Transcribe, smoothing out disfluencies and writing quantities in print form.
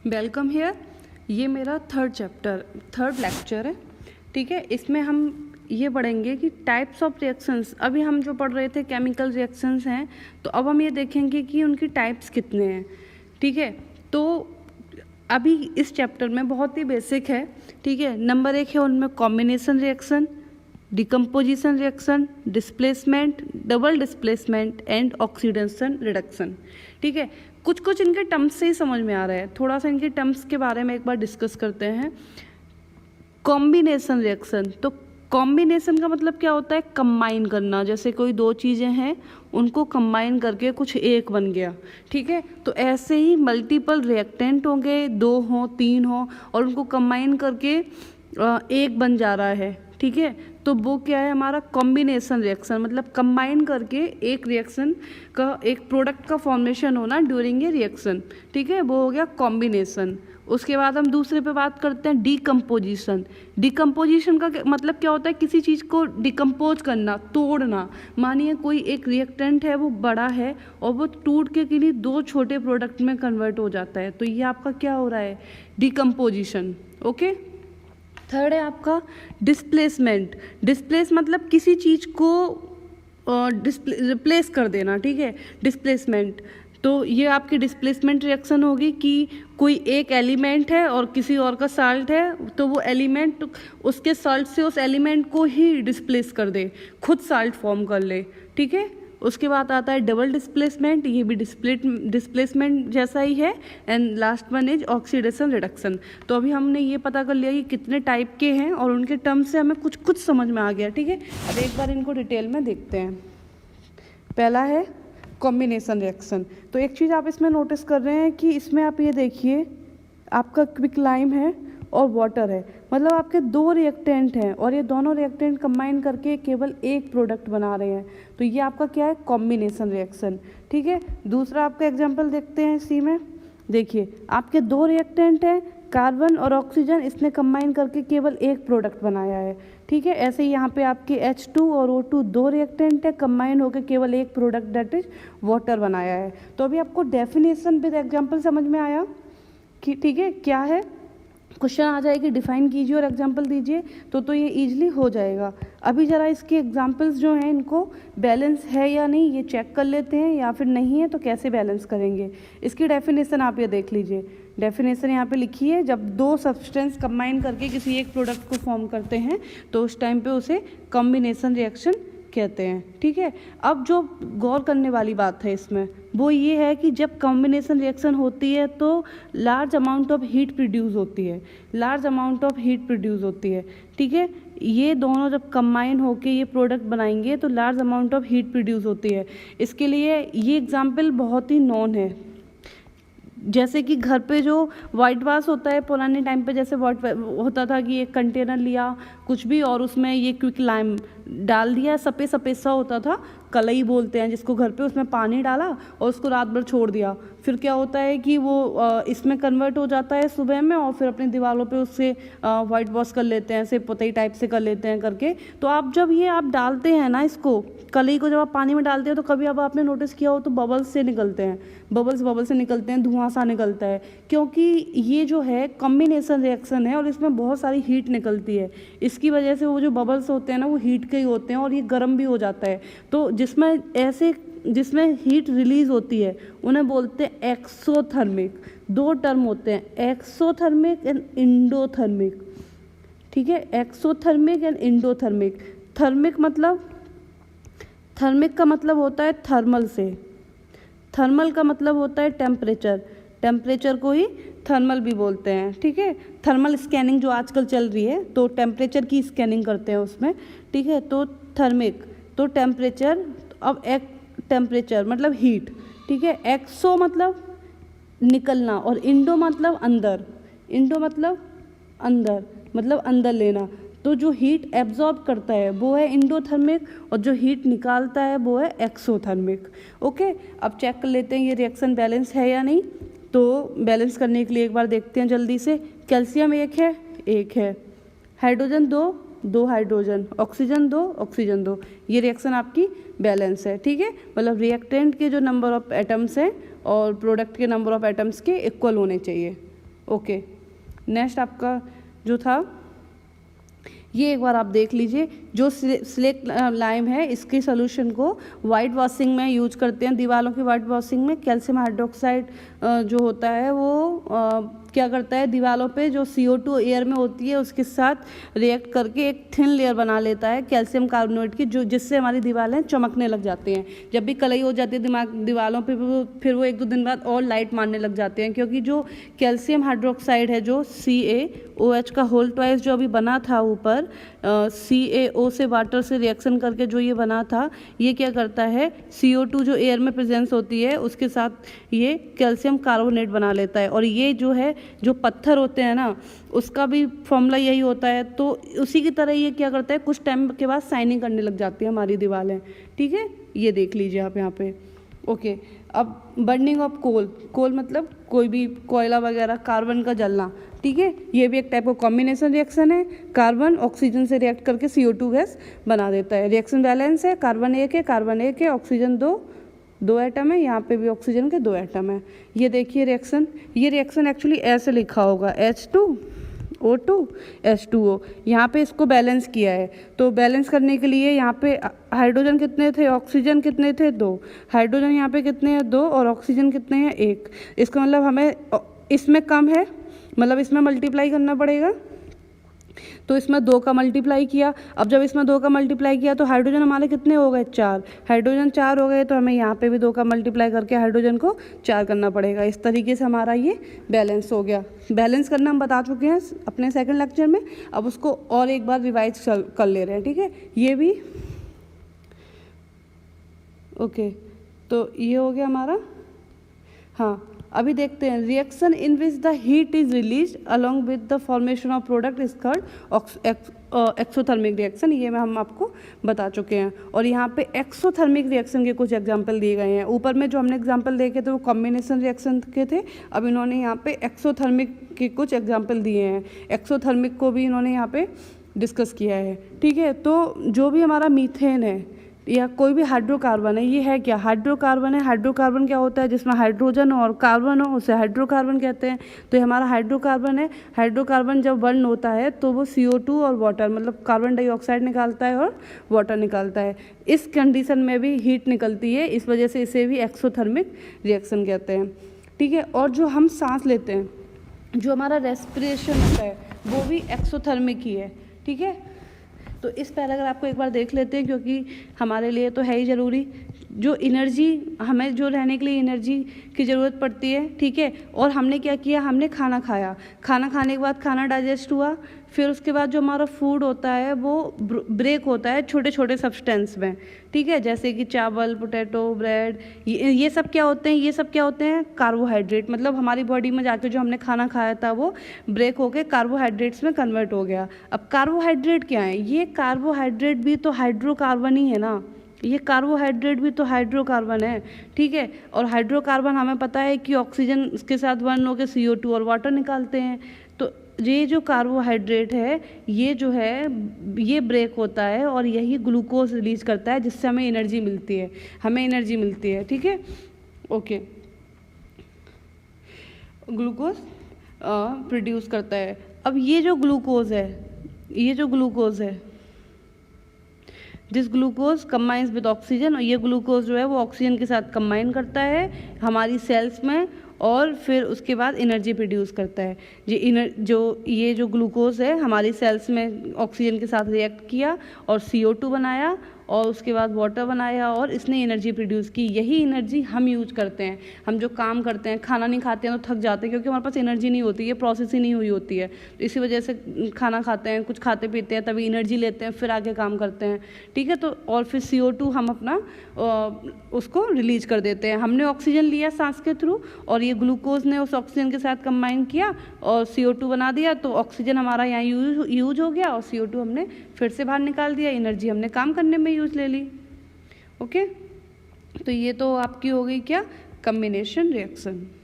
Welcome here. ये मेरा third lecture है। ठीक है, इसमें हम ये पढ़ेंगे कि टाइप्स ऑफ रिएक्शंस। अभी हम जो पढ़ रहे थे केमिकल रिएक्शंस हैं, तो अब हम ये देखेंगे कि उनकी टाइप्स कितने हैं। ठीक है, तो अभी इस चैप्टर में बहुत ही बेसिक है। ठीक है, नंबर 1 है उनमें combination reaction, decomposition reaction, displacement, double displacement and oxidation reduction. ठीक है, कुछ कुछ इनके टर्म्स से ही समझ में आ रहा है। थोड़ा सा इनके टर्म्स के बारे में एक बार डिस्कस करते हैं। कॉम्बिनेशन रिएक्शन, तो कॉम्बिनेशन का मतलब क्या होता है? कंबाइन करना। जैसे कोई दो चीज़ें हैं, उनको कंबाइन करके कुछ एक बन गया। ठीक है, तो ऐसे ही मल्टीपल रिएक्टेंट होंगे, 2 हों 3 हों, और उनको कंबाइन करके एक बन जा रहा है। ठीक है, तो वो क्या है? हमारा कॉम्बिनेशन रिएक्शन, मतलब कंबाइन करके एक रिएक्शन का, एक प्रोडक्ट का फॉर्मेशन होना ड्यूरिंग ए रिएक्शन। ठीक है, वो हो गया कॉम्बिनेशन। उसके बाद हम दूसरे पे बात करते हैं डिकम्पोजिशन। डिकम्पोजिशन का मतलब क्या होता है? किसी चीज़ को डिकम्पोज करना, तोड़ना। मानिए कोई एक रिएक्टेंट है, वो बड़ा है और वो टूट के किन्हीं 2 छोटे प्रोडक्ट में कन्वर्ट हो जाता है, तो ये आपका क्या हो रहा है? डिकम्पोजिशन। ओके, थर्ड है आपका डिस्प्लेसमेंट। डिस्प्लेस मतलब किसी चीज़ को रिप्लेस कर देना। ठीक है, डिस्प्लेसमेंट। तो ये आपकी डिस्प्लेसमेंट रिएक्शन होगी कि कोई एक एलिमेंट है और किसी और का साल्ट है, तो वो एलिमेंट उसके साल्ट से उस एलिमेंट को ही डिस्प्लेस कर दे, खुद साल्ट फॉर्म कर ले। ठीक है, उसके बाद आता है डबल डिस्प्लेसमेंट। ये भी डिस्प्लेसमेंट जैसा ही है। And last one is oxidation reduction. तो अभी हमने ये पता कर लिया कि कितने टाइप के हैं और उनके टर्म्स से हमें कुछ कुछ समझ में आ गया। ठीक है, अब एक बार इनको डिटेल में देखते हैं। पहला है कॉम्बिनेशन रिएक्शन। तो एक चीज़ आप इसमें नोटिस कर रहे हैं कि इसमें आप ये देखिए, आपका क्विकलाइम है और वाटर है, मतलब आपके 2 रिएक्टेंट हैं और ये दोनों रिएक्टेंट कंबाइन करके केवल एक प्रोडक्ट बना रहे हैं, तो ये आपका क्या है? Combination reaction. ठीक है, दूसरा आपका एग्जांपल देखते हैं इसी में। देखिए, आपके 2 रिएक्टेंट हैं, कार्बन और ऑक्सीजन, इसने कंबाइन करके केवल एक प्रोडक्ट बनाया है। ठीक है, ऐसे ही यहाँ पे आपके H2 और O2 2 रिएक्टेंट है, कंबाइन होकर केवल एक प्रोडक्ट दैट इज वाटर बनाया है। तो अभी आपको डेफिनेशन विद एग्जांपल समझ में आया कि ठीक है क्या है? क्वेश्चन आ जाए कि डिफाइन कीजिए और एग्जांपल दीजिए, तो ये इजीली हो जाएगा। अभी ज़रा इसके एग्जांपल्स जो हैं, इनको बैलेंस है या नहीं ये चेक कर लेते हैं, या फिर नहीं है तो कैसे बैलेंस करेंगे। इसकी डेफिनेशन आप ये देख लीजिए। डेफिनेशन यहाँ पे लिखी है, जब 2 सब्सटेंस कंबाइन करके किसी एक प्रोडक्ट को फॉर्म करते हैं तो उस टाइम पे उसे कॉम्बिनेशन रिएक्शन कहते हैं। ठीक है, अब जो गौर करने वाली बात है इसमें वो ये है कि जब कॉम्बिनेशन रिएक्शन होती है तो large amount of heat produce होती है। Large amount of heat produce होती है। ठीक है, ये दोनों जब कंबाइन होके ये प्रोडक्ट बनाएंगे तो large amount of heat produce होती है। इसके लिए ये एग्जाम्पल बहुत ही नॉन है। जैसे कि घर पे जो वाइट वाश होता है, पुराने टाइम पे जैसे वाइट होता था कि एक कंटेनर लिया कुछ भी और उसमें ये क्विकलाइम डाल दिया, सफ़ेद सफ़ेद सा होता था, कलई बोलते हैं जिसको घर पे, उसमें पानी डाला और उसको रात भर छोड़ दिया। फिर क्या होता है कि वो इसमें कन्वर्ट हो जाता है सुबह में, और फिर अपनी दीवारों पे उससे वाइट वॉश कर लेते हैं, ऐसे पुताई टाइप से कर लेते हैं करके। तो आप जब ये आप डालते हैं ना, इसको कलई को जब आप पानी में डालते हैं तो कभी अब आपने नोटिस किया हो तो बबल्स से निकलते हैं, बबल्स से निकलते हैं, धुआं सा निकलता है, क्योंकि ये जो है कॉम्बिनेशन रिएक्शन है और इसमें बहुत सारी हीट निकलती है। इसकी वजह से वो जो बबल्स होते हैं ना, वो हीट के ही होते हैं और ये गर्म भी हो जाता है। तो जिसमें हीट रिलीज होती है उन्हें बोलते हैं एक्सोथर्मिक। 2 टर्म होते हैं, एक्सोथर्मिक एंड इंडोथर्मिक। ठीक है, एक्सोथर्मिक एंड इंडोथर्मिक। थर्मिक का मतलब होता है थर्मल से, थर्मल का मतलब होता है टेम्परेचर, टेम्परेचर को ही थर्मल भी बोलते हैं। ठीक है, थर्मल स्कैनिंग जो आजकल चल रही है, तो टेम्परेचर की स्कैनिंग करते हैं उसमें। ठीक है, तो थर्मिक तो टेम्परेचर, अब टेम्परेचर मतलब हीट। ठीक है, एक्सो मतलब निकलना और इंडो मतलब अंदर, इंडो मतलब अंदर लेना। तो जो हीट एब्जॉर्ब करता है वो है इंडोथर्मिक और जो हीट निकालता है वो है एक्सोथर्मिक। ओके, अब चेक कर लेते हैं ये रिएक्शन बैलेंस है या नहीं। तो बैलेंस करने के लिए एक बार देखते हैं जल्दी से। कैल्शियम 1 है, हाइड्रोजन 2 हाइड्रोजन, ऑक्सीजन 2, ये रिएक्शन आपकी बैलेंस है। ठीक है, मतलब रिएक्टेंट के जो नंबर ऑफ एटम्स हैं और प्रोडक्ट के नंबर ऑफ एटम्स के इक्वल होने चाहिए। ओके, नेक्स्ट आपका जो था ये एक बार आप देख लीजिए, जो स्लेक लाइम है इसके सोल्यूशन को वाइट वॉशिंग में यूज करते हैं। दीवारों की वाइट वॉशिंग में कैल्शियम हाइड्रोक्साइड जो होता है वो क्या करता है, दीवारों पे जो CO2 एयर में होती है उसके साथ रिएक्ट करके एक थिन लेयर बना लेता है कैल्शियम कार्बोनेट की, जो जिससे हमारी दीवारें चमकने लग जाती हैं। जब भी कलई हो जाती है दीवारों पे फिर वो 1-2 दिन बाद और लाइट मारने लग जाते हैं, क्योंकि जो कैल्शियम हाइड्रोक्साइड है जो CaOH का होल ट्वाइस जो अभी बना था ऊपर, CaO से वाटर से रिएक्शन करके जो ये बना था, ये क्या करता है CO2 जो एयर में प्रेजेंस होती है उसके साथ ये कैल्शियम कार्बोनेट बना लेता है। और ये जो है जो पत्थर होते हैं ना उसका भी फॉर्मूला यही होता है। तो उसी की तरह ये क्या करता है, कुछ टाइम के बाद शाइनिंग करने लग जाती है हमारी दीवारें। ठीक है, ये देख लीजिए आप यहाँ पे। ओके, अब बर्निंग ऑफ कोल मतलब कोई भी कोयला वगैरह, कार्बन का जलना। ठीक है, ये भी एक टाइप का कॉम्बिनेशन रिएक्शन है। कार्बन ऑक्सीजन से रिएक्ट करके CO2 गैस बना देता है। रिएक्शन बैलेंस है, कार्बन 1 है, ऑक्सीजन 2 एटम है, यहाँ पे भी ऑक्सीजन के 2 एटम है। ये देखिए रिएक्शन, ये रिएक्शन एक्चुअली ऐसे लिखा होगा H2O2 H2O। यहाँ पे इसको बैलेंस किया है, तो बैलेंस करने के लिए यहाँ पे हाइड्रोजन कितने थे, ऑक्सीजन कितने थे, 2। हाइड्रोजन यहाँ पे कितने हैं, 2, और ऑक्सीजन कितने हैं, 1। इसका मतलब हमें इसमें कम है, मतलब इसमें मल्टीप्लाई करना पड़ेगा, तो इसमें 2 का मल्टीप्लाई किया। अब जब इसमें 2 का मल्टीप्लाई किया तो हाइड्रोजन हमारे कितने हो गए, 4। हाइड्रोजन 4 हो गए, तो हमें यहाँ पे भी 2 का मल्टीप्लाई करके हाइड्रोजन को 4 करना पड़ेगा। इस तरीके से हमारा ये बैलेंस हो गया। बैलेंस करना हम बता चुके हैं अपने सेकंड लेक्चर में, अब उसको और एक बार रिवाइज कर ले रहे हैं। ठीक है, ये भी ओके, तो ये हो गया हमारा। हाँ, अभी देखते हैं reaction in which the heat is release along with the formation of product is called exothermic reaction. ये हम आपको बता चुके हैं। और यहाँ पे एक्सोथर्मिक रिएक्शन के कुछ एग्जांपल दिए गए हैं। ऊपर में जो हमने एग्जांपल देखे थे वो कॉम्बिनेशन रिएक्शन के थे, अब इन्होंने यहाँ पे एक्सोथर्मिक के कुछ एग्जांपल दिए हैं। एक्सोथर्मिक को भी इन्होंने यहाँ पे डिस्कस किया है। ठीक है, तो जो भी हमारा मीथेन है या कोई भी हाइड्रोकार्बन है, ये है क्या, हाइड्रोकार्बन है। हाइड्रोकार्बन क्या होता है, जिसमें हाइड्रोजन और कार्बन हो उसे हाइड्रोकार्बन कहते हैं। तो ये हमारा हाइड्रोकार्बन है। हाइड्रोकार्बन जब बर्न होता है तो वो CO2 और वाटर मतलब कार्बन डाइऑक्साइड निकालता है और वाटर निकालता है। इस कंडीशन में भी हीट निकलती है, इस वजह से इसे भी एक्सोथर्मिक रिएक्शन कहते हैं। ठीक है, और जो हम सांस लेते हैं, जो हमारा रेस्पिरेशन होता है, वो भी एक्सोथर्मिक ही है। ठीक है, तो इस पैराग्राफ को एक बार देख लेते हैं, क्योंकि हमारे लिए तो है ही ज़रूरी। जो एनर्जी हमें जो रहने के लिए एनर्जी की ज़रूरत पड़ती है। ठीक है, और हमने क्या किया, हमने खाना खाया, खाना खाने के बाद खाना डाइजेस्ट हुआ, फिर उसके बाद जो हमारा फूड होता है वो ब्रेक होता है छोटे छोटे सब्सटेंस में। ठीक है, जैसे कि चावल, पोटैटो, ब्रेड, ये सब क्या होते हैं, ये सब क्या होते हैं, कार्बोहाइड्रेट। मतलब हमारी बॉडी में जाके जो हमने खाना खाया था वो ब्रेक होके कार्बोहाइड्रेट्स में कन्वर्ट हो गया। अब कार्बोहाइड्रेट क्या है, ये कार्बोहाइड्रेट भी तो हाइड्रोकार्बन ही है ना, ये कार्बोहाइड्रेट भी तो हाइड्रोकार्बन है। ठीक है, और हाइड्रोकार्बन हमें पता है कि ऑक्सीजन के साथ बर्न होकर CO2 और वाटर निकालते हैं। तो ये जो कार्बोहाइड्रेट है ये जो है ये ब्रेक होता है और यही ग्लूकोज रिलीज करता है, जिससे हमें एनर्जी मिलती है, ठीक है। ओके, ग्लूकोज प्रोड्यूस करता है। अब ये जो ग्लूकोज है this glucose combines with oxygen, और ये ग्लूकोज जो है वो ऑक्सीजन के साथ कंबाइन करता है हमारी सेल्स में, और फिर उसके बाद एनर्जी प्रोड्यूस करता है। ये जो ग्लूकोज है हमारी सेल्स में ऑक्सीजन के साथ रिएक्ट किया और CO2 बनाया और उसके बाद वाटर बनाया और इसने एनर्जी प्रोड्यूस की। यही एनर्जी हम यूज करते हैं। हम जो काम करते हैं, खाना नहीं खाते हैं तो थक जाते हैं क्योंकि हमारे पास एनर्जी नहीं होती, ये प्रोसेस ही नहीं हुई होती है। तो इसी वजह से खाना खाते हैं, कुछ खाते पीते हैं, तभी एनर्जी लेते हैं, फिर आगे काम करते हैं। ठीक है, तो और फिर CO2 हम अपना उसको रिलीज कर देते हैं। हमने ऑक्सीजन लिया सांस के थ्रू और ये ग्लूकोज ने उस ऑक्सीजन के साथ कंबाइन किया और CO2 बना दिया, तो ऑक्सीजन हमारा यहाँ यूज हो गया और CO2 हमने फिर से बाहर निकाल दिया, एनर्जी हमने काम करने में यूज ले ली। ओके, तो ये तो आपकी हो गई क्या, कॉम्बिनेशन रिएक्शन।